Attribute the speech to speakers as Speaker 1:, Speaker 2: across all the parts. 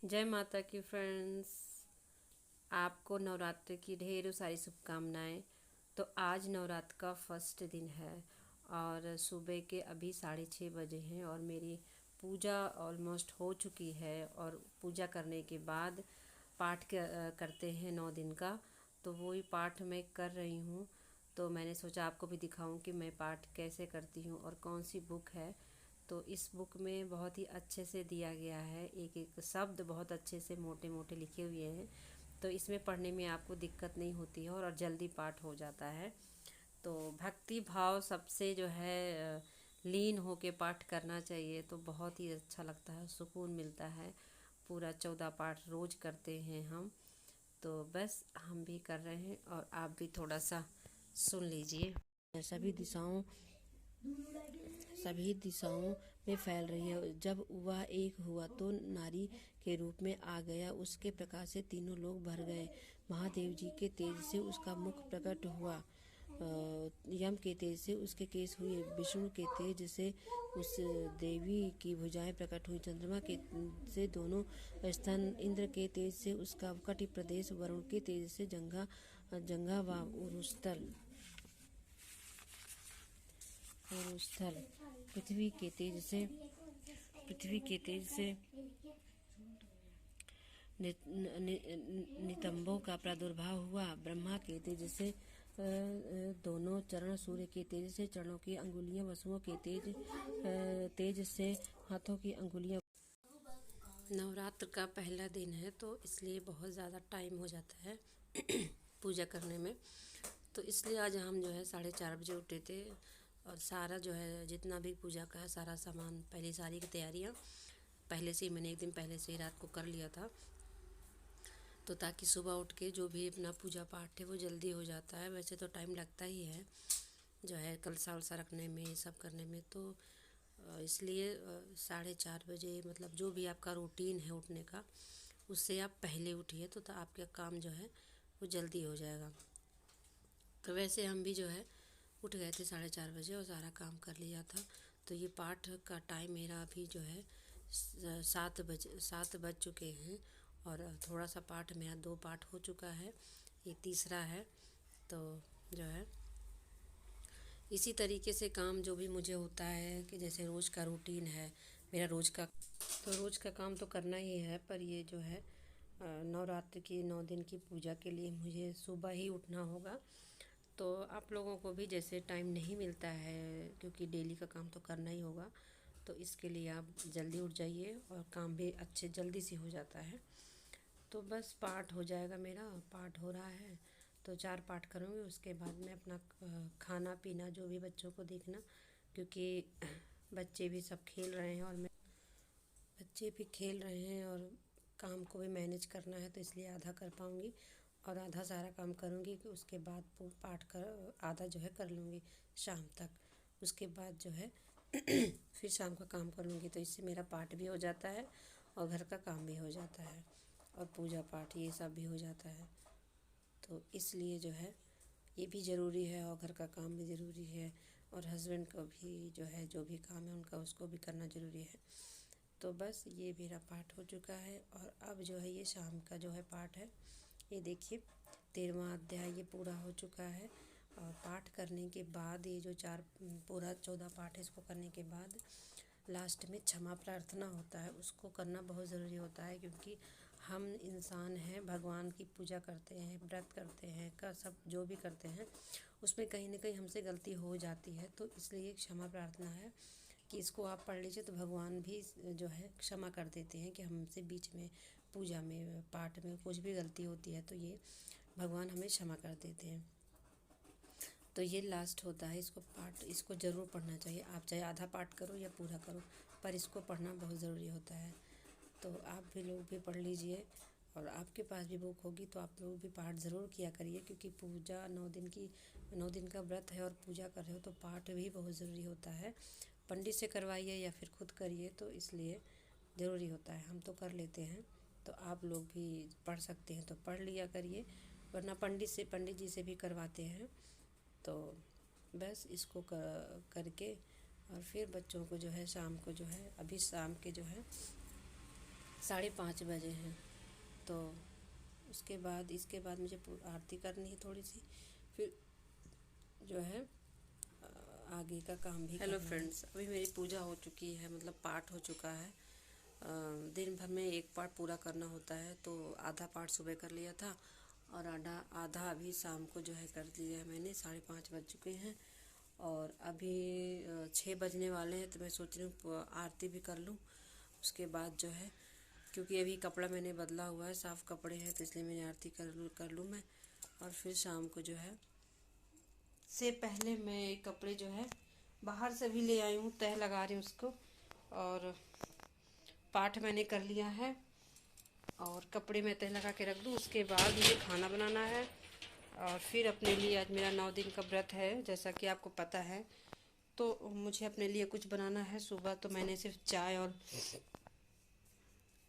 Speaker 1: जय माता की फ्रेंड्स। आपको नवरात्र की ढेरों सारी शुभकामनाएं। तो आज नवरात्र का फर्स्ट दिन है और सुबह के अभी 6:30 बजे हैं और मेरी पूजा ऑलमोस्ट हो चुकी है। और पूजा करने के बाद पाठ करते हैं 9 दिन का, तो वही पाठ मैं कर रही हूँ। तो मैंने सोचा आपको भी दिखाऊं कि मैं पाठ कैसे करती हूँ और कौन सी बुक है। तो इस बुक में बहुत ही अच्छे से दिया गया है, एक एक शब्द बहुत अच्छे से मोटे मोटे लिखे हुए हैं। तो इसमें पढ़ने में आपको दिक्कत नहीं होती है और जल्दी पाठ हो जाता है। तो भक्ति भाव सबसे जो है लीन होके पाठ करना चाहिए, तो बहुत ही अच्छा लगता है, सुकून मिलता है। पूरा 14 पाठ रोज़ करते हैं हम। तो बस हम भी कर रहे हैं और आप भी थोड़ा सा सुन लीजिए। सभी दिशाओं में फैल रही है। जब वह एक हुआ तो नारी के रूप में आ गया, उसके प्रकाश से तीनों लोग भर गए। महादेव जी के तेज से उसका मुख प्रकट हुआ, यम के तेज से उसके केस हुए, विष्णु के तेज से उस देवी की भुजाएं प्रकट हुई, चंद्रमा के से दोनों स्तन, इंद्र के तेज से उसका कटि प्रदेश, वरुण के तेज से जंघा व उरुस्थल, पृथ्वी के तेज से नितंबों का प्रादुर्भाव हुआ। ब्रह्मा के तेज से दोनों चरण, सूर्य के तेज से चरणों की अंगुलियां, वसुओं के तेज से हाथों की अंगुलियां। नवरात्र का पहला दिन है तो इसलिए बहुत ज़्यादा टाइम हो जाता है पूजा करने में। तो इसलिए आज हम जो है 4:30 बजे उठे थे और सारा जो है जितना भी पूजा का है सारा सामान, पहले सारी की तैयारियाँ पहले से ही मैंने एक दिन पहले से ही रात को कर लिया था। तो ताकि सुबह उठ के जो भी अपना पूजा पाठ है वो जल्दी हो जाता है। वैसे तो टाइम लगता ही है जो है कलसा वलसा रखने में, ये सब करने में। तो इसलिए 4:30 बजे, मतलब जो भी आपका रूटीन है उठने का, उससे आप पहले उठिए तो आपका काम जो है वो जल्दी हो जाएगा। तो वैसे हम भी जो है उठ गए थे 4:30 बजे और सारा काम कर लिया था। तो ये पाठ का टाइम मेरा अभी जो है 7 बज चुके हैं और थोड़ा सा पाठ मेरा 2 पाठ हो चुका है, ये तीसरा है। तो जो है इसी तरीके से काम जो भी मुझे होता है कि जैसे रोज़ का रूटीन है मेरा, रोज़ का काम तो करना ही है। पर ये जो है नवरात्र की 9 दिन की पूजा के लिए मुझे सुबह ही उठना होगा। तो आप लोगों को भी जैसे टाइम नहीं मिलता है क्योंकि डेली का काम तो करना ही होगा, तो इसके लिए आप जल्दी उठ जाइए और काम भी अच्छे जल्दी से हो जाता है। तो बस पाठ हो जाएगा, मेरा पाठ हो रहा है तो 4 पाठ करूँगी। उसके बाद में अपना खाना पीना, जो भी बच्चों को देखना, क्योंकि बच्चे भी सब खेल रहे हैं और बच्चे भी खेल रहे हैं और काम को भी मैनेज करना है, तो इसलिए आधा कर पाऊँगी और आधा सारा काम करूँगी कि उसके बाद पाठ कर आधा जो है कर लूँगी शाम तक। उसके बाद जो है फिर शाम का काम करूँगी, तो इससे मेरा पाठ भी हो जाता है और घर का काम भी हो जाता है और पूजा पाठ ये सब भी हो जाता है। तो इसलिए जो है ये भी ज़रूरी है और घर का काम भी ज़रूरी है और हस्बैंड को भी जो है जो भी काम है उनका उसको भी करना ज़रूरी है। तो बस ये मेरा पाठ हो चुका है और अब जो है ये शाम का जो है पाठ है, ये देखिए 13वां अध्याय ये पूरा हो चुका है। और पाठ करने के बाद ये जो पूरा 14 पाठ है, इसको करने के बाद लास्ट में क्षमा प्रार्थना होता है, उसको करना बहुत ज़रूरी होता है। क्योंकि हम इंसान हैं, भगवान की पूजा करते हैं, व्रत करते हैं, का सब जो भी करते हैं उसमें कहीं ना कहीं हमसे गलती हो जाती है। तो इसलिए क्षमा प्रार्थना है कि इसको आप पढ़ लीजिए तो भगवान भी जो है क्षमा कर देते हैं कि हमसे बीच में पूजा में पाठ में कुछ भी गलती होती है तो ये भगवान हमें क्षमा कर देते हैं। तो ये लास्ट होता है, इसको पाठ इसको ज़रूर पढ़ना चाहिए। आप चाहे आधा पाठ करो या पूरा करो, पर इसको पढ़ना बहुत ज़रूरी होता है। तो आप भी लोग भी पढ़ लीजिए और आपके पास भी बुक होगी तो आप लोग भी पाठ ज़रूर किया करिए। क्योंकि पूजा 9 दिन का व्रत है और पूजा कर रहे हो तो पाठ भी बहुत ज़रूरी होता है। पंडित से करवाइए या फिर खुद करिए, तो इसलिए ज़रूरी होता है। हम तो कर लेते हैं, तो आप लोग भी पढ़ सकते हैं तो पढ़ लिया करिए, वरना पंडित जी से भी करवाते हैं। तो बस इसको करके और फिर बच्चों को जो है शाम को जो है अभी शाम के जो है 5:30 बजे हैं। तो इसके बाद मुझे आरती करनी है थोड़ी सी, फिर जो है आगे का काम भी। हेलो फ्रेंड्स, अभी मेरी पूजा हो चुकी है, मतलब पाठ हो चुका है। दिन भर में एक पाठ पूरा करना होता है, तो आधा पाठ सुबह कर लिया था और आधा आधा अभी शाम को जो है कर लिया है मैंने। 5:30 बज चुके हैं और अभी 6 बजने वाले हैं, तो मैं सोच रही हूँ आरती भी कर लूँ। उसके बाद जो है, क्योंकि अभी कपड़ा मैंने बदला हुआ है, साफ़ कपड़े हैं, तो इसलिए मैंने आरती कर लूँ मैं। और फिर शाम को जो है, से पहले मैं कपड़े जो है बाहर से भी ले आई हूँ, तह लगा रही हूँ उसको। और पाठ मैंने कर लिया है और कपड़े मैं तह लगा के रख दूँ। उसके बाद मुझे खाना बनाना है और फिर अपने लिए, आज मेरा 9 दिन का व्रत है जैसा कि आपको पता है, तो मुझे अपने लिए कुछ बनाना है। सुबह तो मैंने सिर्फ चाय और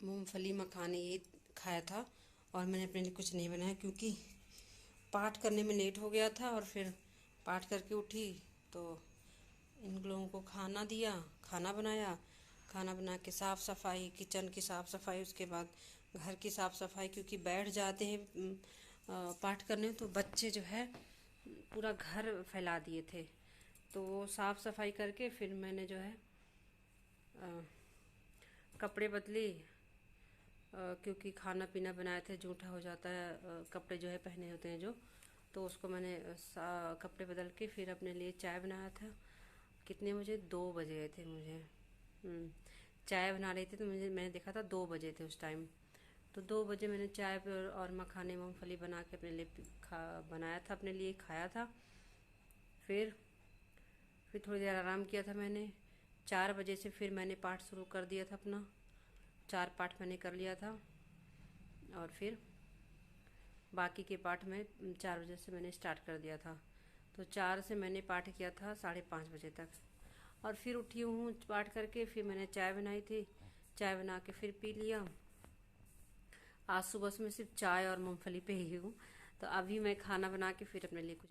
Speaker 1: मूंगफली मखाने ये खाया था और मैंने अपने लिए कुछ नहीं बनाया, क्योंकि पाठ करने में लेट हो गया था। और फिर पाठ करके उठी तो इन लोगों को खाना दिया, खाना बनाया, खाना बना के साफ़ सफाई, किचन की साफ़ सफाई, उसके बाद घर की साफ़ सफाई, क्योंकि बैठ जाते हैं पाठ करने तो बच्चे जो है पूरा घर फैला दिए थे। तो वो साफ़ सफाई करके फिर मैंने जो है कपड़े बदली, क्योंकि खाना पीना बनाए थे, जूठा हो जाता है कपड़े जो है पहने होते हैं जो। तो उसको मैंने कपड़े बदल के फिर अपने लिए चाय बनाया था। कितने बजे? 2 बज गए थे मुझे। चाय बना रही थी तो मैंने देखा था 2 बजे थे उस टाइम। तो 2 बजे मैंने चाय और मखाने मूंगफली बना के अपने लिए बनाया था, अपने लिए खाया था। फिर थोड़ी देर आराम किया था मैंने। 4 बजे से फिर मैंने पाठ शुरू कर दिया था अपना। 4 पाठ मैंने कर लिया था और फिर बाकी के पाठ में 4 बजे से मैंने स्टार्ट कर दिया था। तो 4 से मैंने पाठ किया था 5:30 बजे तक। और फिर उठी हूँ पाठ करके, फिर मैंने चाय बनाई थी, चाय बना के फिर पी लिया। आज सुबह से मैं सिर्फ चाय और मूंगफली पे ही हूँ। तो अभी मैं खाना बना के फिर अपने लिए कुछ।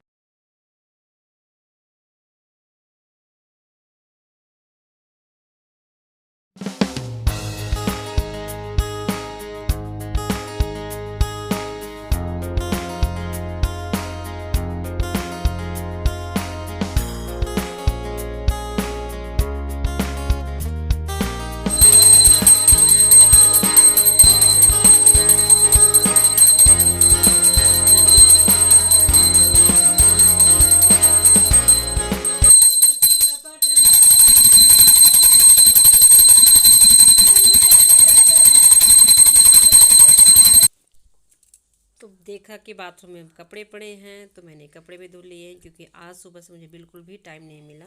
Speaker 1: तो देखा कि बाथरूम में कपड़े पड़े हैं, तो मैंने कपड़े भी धुल लिए, क्योंकि आज सुबह से मुझे बिल्कुल भी टाइम नहीं मिला।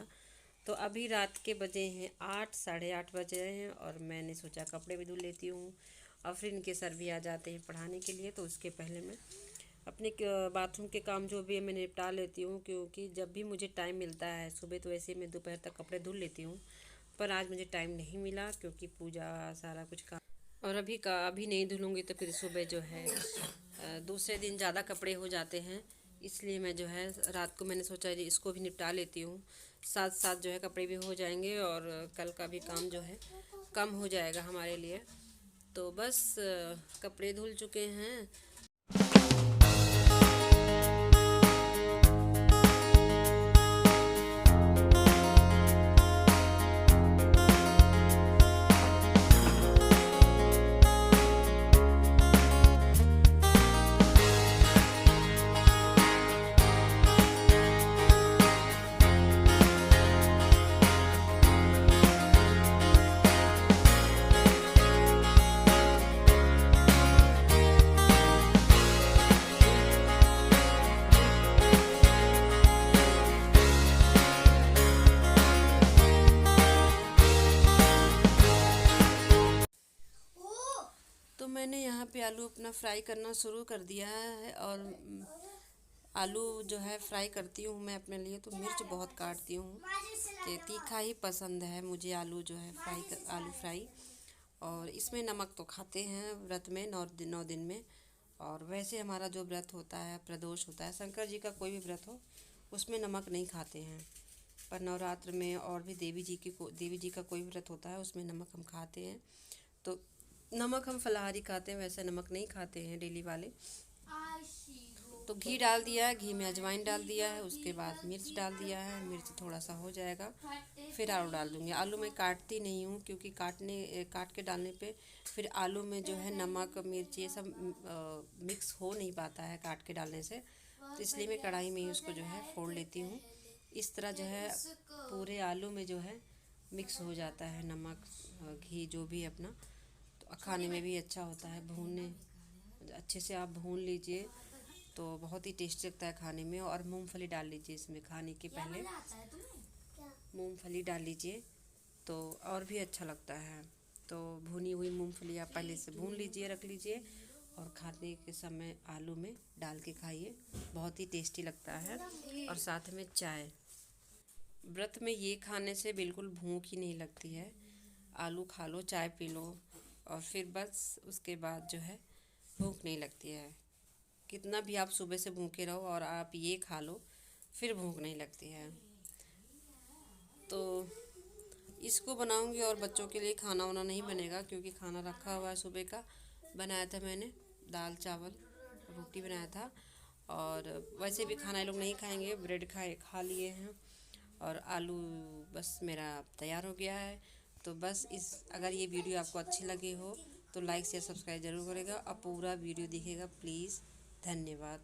Speaker 1: तो अभी रात के बजे हैं 8, 8:30 बजे हैं और मैंने सोचा कपड़े भी धुल लेती हूँ। और फिर इनके सर भी आ जाते हैं पढ़ाने के लिए, तो उसके पहले मैं अपने बाथरूम के काम जो भी है मैं निपटा लेती हूँ, क्योंकि जब भी मुझे टाइम मिलता है, सुबह तो वैसे मैं दोपहर तक कपड़े धुल लेती हूँ, पर आज मुझे टाइम नहीं मिला क्योंकि पूजा सारा कुछ काम। और अभी नहीं धुलूँगी तो फिर सुबह जो है दूसरे दिन ज़्यादा कपड़े हो जाते हैं, इसलिए मैं जो है रात को मैंने सोचा इसको भी निपटा लेती हूँ। साथ साथ जो है कपड़े भी हो जाएंगे और कल का भी काम जो है कम हो जाएगा हमारे लिए। तो बस कपड़े धुल चुके हैं। तो मैंने यहाँ पे आलू अपना फ्राई करना शुरू कर दिया है। और आलू जो है फ्राई करती हूँ मैं अपने लिए, तो मिर्च बहुत काटती हूँ कि तीखा ही पसंद है मुझे। आलू जो है आलू फ्राई। और इसमें नमक तो खाते हैं व्रत में 9 दिन में। और वैसे हमारा जो व्रत होता है, प्रदोष होता है, शंकर जी का कोई भी व्रत हो, उसमें नमक नहीं खाते हैं। पर नवरात्र में और भी देवी जी का कोई व्रत होता है, उसमें नमक हम खाते हैं। तो नमक हम फलाहारी खाते हैं, वैसे नमक नहीं खाते हैं डेली वाले। तो घी डाल दिया है, घी में अजवाइन डाल दिया है, उसके बाद मिर्च डाल दिया है, मिर्च थोड़ा सा हो जाएगा फिर आलू डाल दूँगी। आलू मैं काटती नहीं हूँ क्योंकि काट के डालने पे फिर आलू में जो है नमक मिर्च ये सब मिक्स हो नहीं पाता है काट के डालने से। तो इसलिए मैं कढ़ाई में ही उसको जो है फोड़ लेती हूँ। इस तरह जो है पूरे आलू में जो है मिक्स हो जाता है नमक घी जो भी अपना, तो खाने में भी अच्छा होता है। भूनने अच्छे से आप भून लीजिए तो बहुत ही टेस्टी लगता है खाने में। और मूंगफली डाल लीजिए इसमें, खाने के पहले मूंगफली डाल लीजिए तो और भी अच्छा लगता है। तो भुनी हुई मूंगफली आप पहले से भून लीजिए रख लीजिए और खाने के समय आलू में डाल के खाइए, बहुत ही टेस्टी लगता है। और साथ में चाय, व्रत में ये खाने से बिल्कुल भूख ही नहीं लगती है। आलू खा लो, चाय पी लो और फिर बस उसके बाद जो है भूख नहीं लगती है। कितना भी आप सुबह से भूखे रहो और आप ये खा लो फिर भूख नहीं लगती है। तो इसको बनाऊंगी और बच्चों के लिए खाना वाना नहीं बनेगा क्योंकि खाना रखा हुआ है सुबह का। बनाया था मैंने दाल चावल रोटी बनाया था। और वैसे भी खाना ये लोग नहीं खाएंगे, ब्रेड खा लिए हैं और आलू बस मेरा तैयार हो गया है। तो बस इस अगर ये वीडियो आपको अच्छी लगी हो तो लाइक शेयर सब्सक्राइब ज़रूर करेगा और पूरा वीडियो देखिएगा प्लीज़। धन्यवाद।